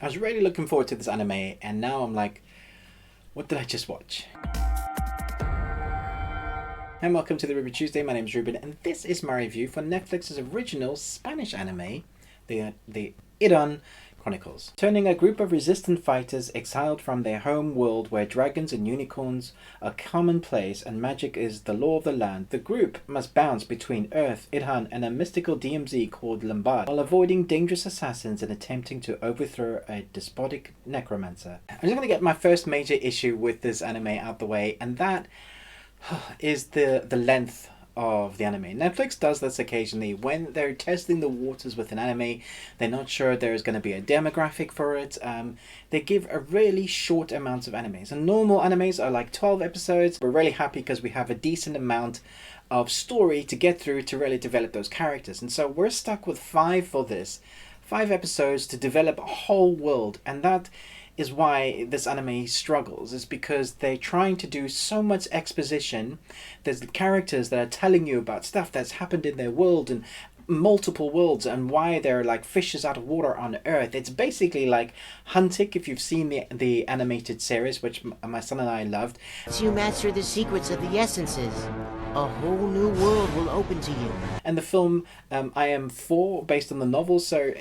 I was really looking forward to this anime, and now I'm like, what did I just watch? And welcome to the Ruben Tuesday. My name is Ruben, and this is my review for Netflix's original Spanish anime, the Idhun Chronicles. Turning a group of resistant fighters exiled from their home world where dragons and unicorns are commonplace and magic is the law of the land, the group must bounce between Earth, Idhun, and a mystical DMZ called Lombard, while avoiding dangerous assassins and attempting to overthrow a despotic necromancer. I'm just going to get my first major issue with this anime out the way, and that is the length of the anime. Netflix does this occasionally when they're testing the waters with an anime. They're not sure there's going to be a demographic for it. They give a really short amount of animes, and normal animes are like 12 episodes. We're really happy because we have a decent amount of story to get through to really develop those characters, and so we're stuck with 5 for this. 5 episodes to develop a whole world, and that is why this anime struggles, is because they're trying to do so much exposition. There's characters that are telling you about stuff that's happened in their world and multiple worlds and why they're like fishes out of water on Earth. It's basically like Huntic, if you've seen the animated series, which my son and I loved. Once you master the secrets of the essences, a whole new world will open to you. And the film I Am 4, based on the novel, so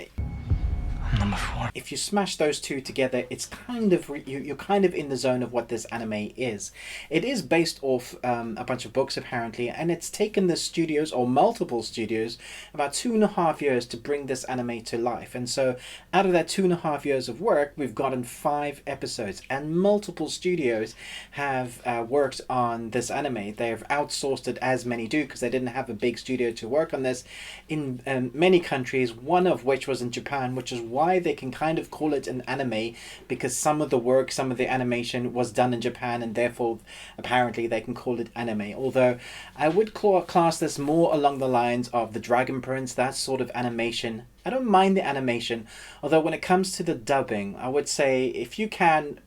Number 4. if you smash those two together, it's kind of you're kind of in the zone of what this anime is. It is based off a bunch of books apparently, and it's taken the studios, or multiple studios, about 2.5 years to bring this anime to life. And so out of that 2.5 years of work, we've gotten 5 episodes, and multiple studios have worked on this anime. They've outsourced it, as many do, because they didn't have a big studio to work on this in many countries, one of which was in Japan, which is why they can kind of call it an anime, because some of the work, some of the animation was done in Japan, and therefore apparently they can call it anime. Although I would class this more along the lines of the Dragon Prince, that sort of animation. I don't mind the animation, although when it comes to the dubbing, I would say if you can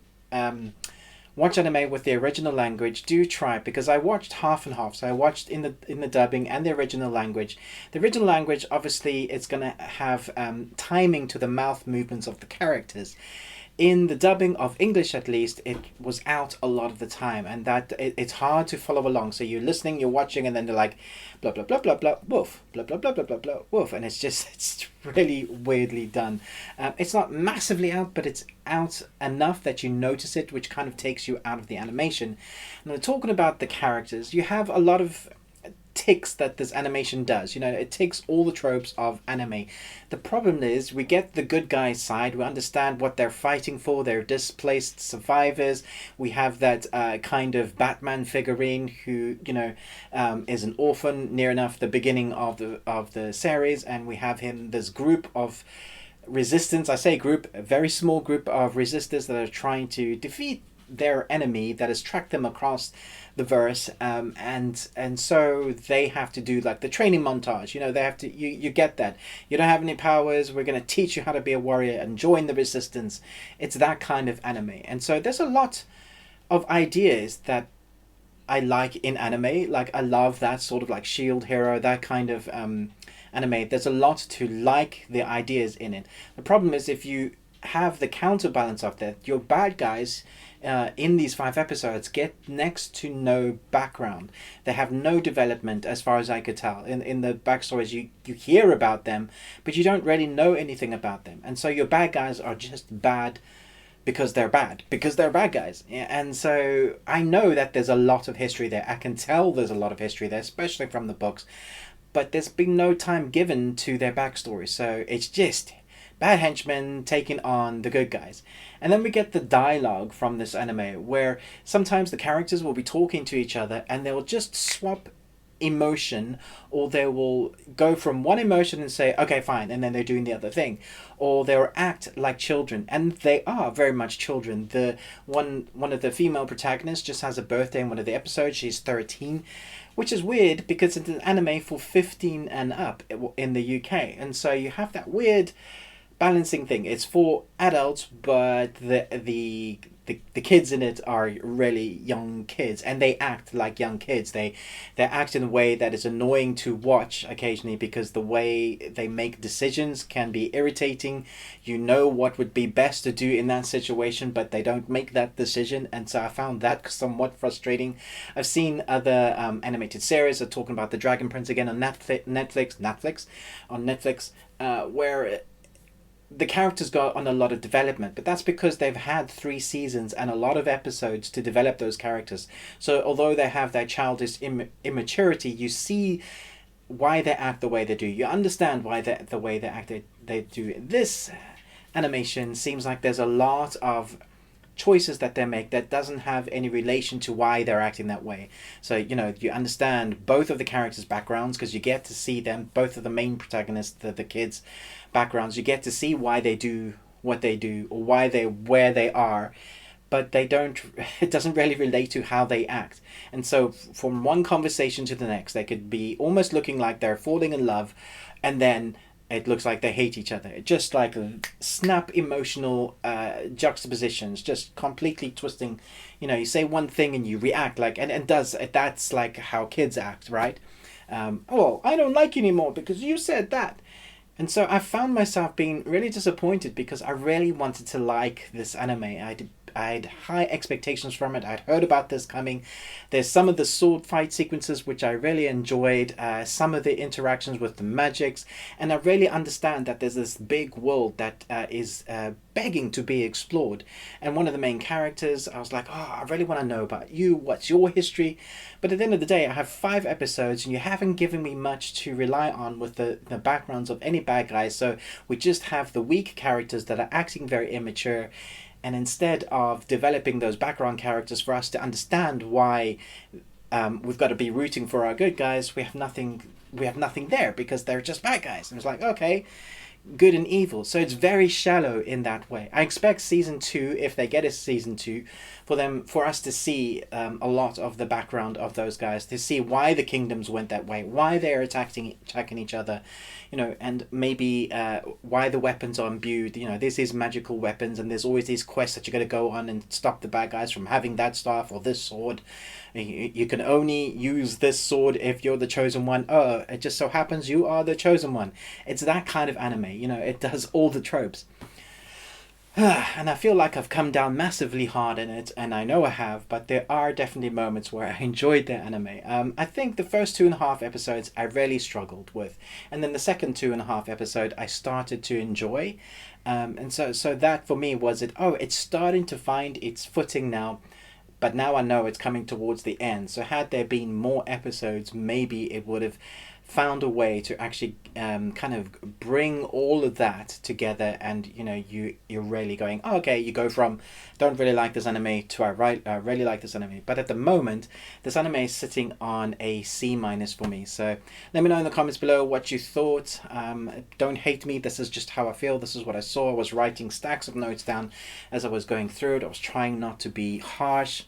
watch anime with the original language, do try it, because I watched half and half. So I watched in the dubbing and the original language. The original language, obviously, it's going to have timing to the mouth movements of the characters. In the dubbing of English, at least, it was out a lot of the time, and that it's hard to follow along. So you're listening, you're watching, and then they're like, blah, blah, blah, blah, blah, woof, blah, blah, blah, blah, blah, blah, woof. And it's really weirdly done. It's not massively out, but it's out enough that you notice it, which kind of takes you out of the animation. Now, talking about the characters, you have a lot of ticks that this animation does. You know, it takes all the tropes of anime. The problem is we get the good guys side. We understand what they're fighting for. They're displaced survivors. We have that kind of Batman figurine who, you know, is an orphan near enough the beginning of the series, and we have him, this group of resistance. I say group, a very small group of resistors that are trying to defeat their enemy that has tracked them across the verse, and so they have to do like the training montage. You know, they have to, you get that you don't have any powers, we're going to teach you how to be a warrior and join the resistance. It's that kind of anime. And so there's a lot of ideas that I like in anime. Like I love that sort of like shield hero, that kind of anime. There's a lot to like the ideas in it. The problem is if you have the counterbalance of that, your bad guys in these 5 episodes get next to no background. They have no development, as far as I could tell. In the backstories, you hear about them, but you don't really know anything about them. And so your bad guys are just bad because they're bad guys. And so I know that there's a lot of history there. I can tell there's a lot of history there, especially from the books, but there's been no time given to their backstory. So it's just bad henchmen taking on the good guys. And then we get the dialogue from this anime, where sometimes the characters will be talking to each other and they'll just swap emotion, or they will go from one emotion and say, okay, fine, and then they're doing the other thing. Or they'll act like children, and they are very much children. The one of the female protagonists just has a birthday in one of the episodes. She's 13, which is weird because it's an anime for 15 and up in the UK. And so you have that weird balancing thing. It's for adults, but the the kids in it are really young kids, and they act like young kids. They act in a way that is annoying to watch occasionally, because the way they make decisions can be irritating. You know what would be best to do in that situation, but they don't make that decision, and so I found that somewhat frustrating. I've seen other animated series are talking about the Dragon Prince again on Netflix, where the characters got on a lot of development, but that's because they've had 3 seasons and a lot of episodes to develop those characters. So although they have their childish immaturity, you see why they act the way they do. You understand why the way they act they do. This animation seems like there's a lot of choices that they make that doesn't have any relation to why they're acting that way. So, you know, you understand both of the characters' backgrounds, because you get to see them, both of the main protagonists, the kids' backgrounds. You get to see why they do what they do, or why they where they are, but they don't, it doesn't really relate to how they act. And so from one conversation to the next, they could be almost looking like they're falling in love, and then it looks like they hate each other. Just like snap emotional juxtapositions, just completely twisting. You know, you say one thing and you react like, and that's like how kids act, right? Oh, I don't like you anymore because you said that. And so I found myself being really disappointed, because I really wanted to like this anime. I had high expectations from it. I'd heard about this coming. There's some of the sword fight sequences which I really enjoyed, some of the interactions with the magics, and I really understand that there's this big world that is begging to be explored. And one of the main characters, I was like, oh, I really want to know about you. What's your history? But at the end of the day, I have 5 episodes, and you haven't given me much to rely on with the backgrounds of any bad guys. So we just have the weak characters that are acting very immature. And instead of developing those background characters for us to understand why we've got to be rooting for our good guys, we have nothing there, because they're just bad guys. And it's like, okay, good and evil. So it's very shallow in that way. I expect season 2, if they get a season 2, for us to see a lot of the background of those guys, to see why the kingdoms went that way, why they're attacking each other, you know, and maybe why the weapons are imbued. You know, this is magical weapons, and there's always these quests that you got to go on and stop the bad guys from having that staff or this sword. You can only use this sword if you're the chosen one. Oh, it just so happens you are the chosen one. It's that kind of anime, you know, it does all the tropes. And I feel like I've come down massively hard in it, and I know I have, but there are definitely moments where I enjoyed the anime. I think the first 2.5 episodes I really struggled with, and then the second 2.5 episode I started to enjoy. And so that for me was it's starting to find its footing now, but now I know it's coming towards the end. So had there been more episodes, maybe it would have found a way to actually kind of bring all of that together, and you know, you're really going, oh, okay, you go from don't really like this anime to I really like this anime. But at the moment, this anime is sitting on a C- for me. So let me know in the comments below what you thought. Don't hate me, this is just how I feel, this is what I saw. I was writing stacks of notes down as I was going through it. I was trying not to be harsh.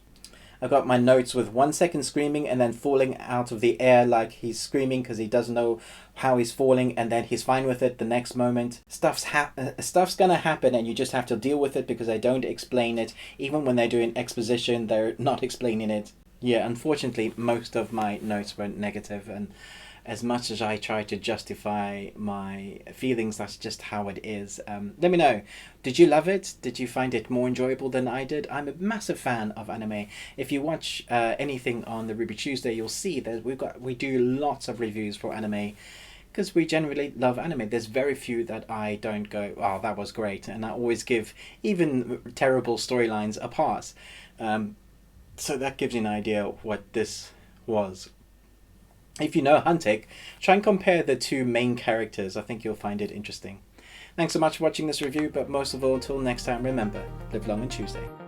I got my notes with 1 second screaming and then falling out of the air like he's screaming because he doesn't know how he's falling, and then he's fine with it the next moment. Stuff's gonna happen, and you just have to deal with it, because they don't explain it. Even when they're doing exposition, they're not explaining it. Yeah, unfortunately, most of my notes were negative, and as much as I try to justify my feelings, that's just how it is. Let me know. Did you love it? Did you find it more enjoyable than I did? I'm a massive fan of anime. If you watch anything on the Ruby Tuesday, you'll see that we do lots of reviews for anime, because we generally love anime. There's very few that I don't go, oh, that was great, and I always give even terrible storylines a pass. So that gives you an idea of what this was. If you know Huntic, try and compare the 2 main characters. I think you'll find it interesting. Thanks so much for watching this review, but most of all, until next time, remember, live long on Tuesday.